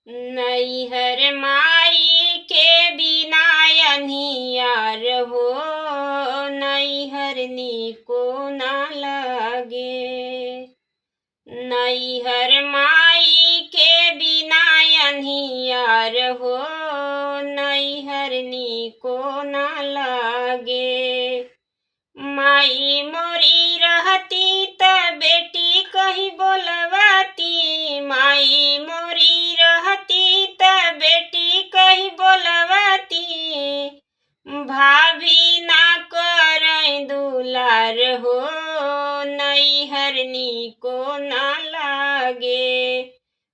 नैहर माई के बिना अन्हियार हो, नैहर नीको ना लागे। नैहर माई के बिना अन्हियार हो, नैहर नीको ना लागे। माई मोरी रहती त बेटी कही बोलवाती, माई मोरी रहती त बेटी कही बोलवाती। भाभी ना करई दुलार हो, नैहर नीको ना लागे।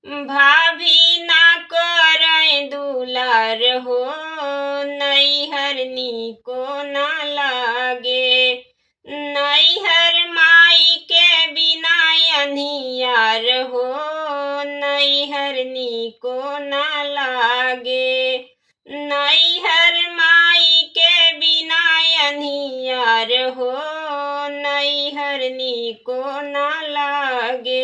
भाभी ना करई दुलार हो, नैहर नीको ना लागे। नैहर माई के बिना अन्हियार हो, नैहर नीको ना लागे। नैहर माई के बिना अन्हियार हो, नैहर नीको ना लागे।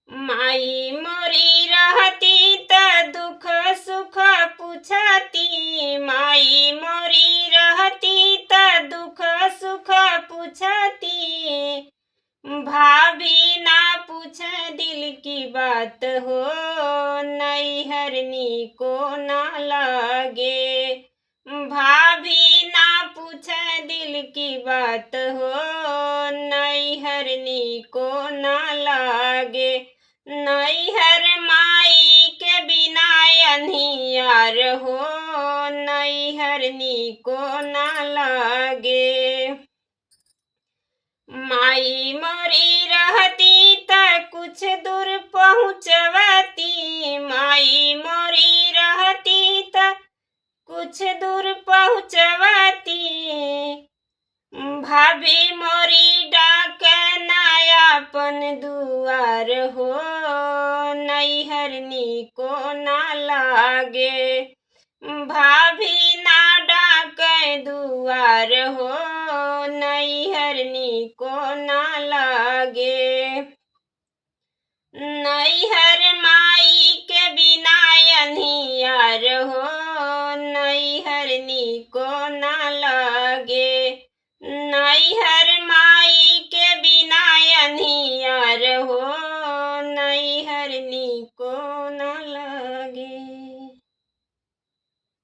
माई मोरी रहती त दुख सुख पूछती, माई मोरी रहती त दुख सुख पूछती। भाभी ना पूछ दिल की बात हो, नैहर नीको ना लागे। भाभी ना पूछ दिल की बात हो, नैहर नीको ना लागे। नैहर माई के बिना अन्हियार हो, नैहर नीको ना लागे। माई मोरी रहती त कुछ दूर पहुँचवाती, माई मोरी रहती त कुछ दूर पहुँचवाती। भाभी मोरी डाक नायापन दुआर हो, नैहर नीको ना लागे। भाभी ना डाक दुआर हो, नैहर नीको ना लागे। नैहर माई के बिना अन्हियार हो, नैहर नीको ना लागे। नैहर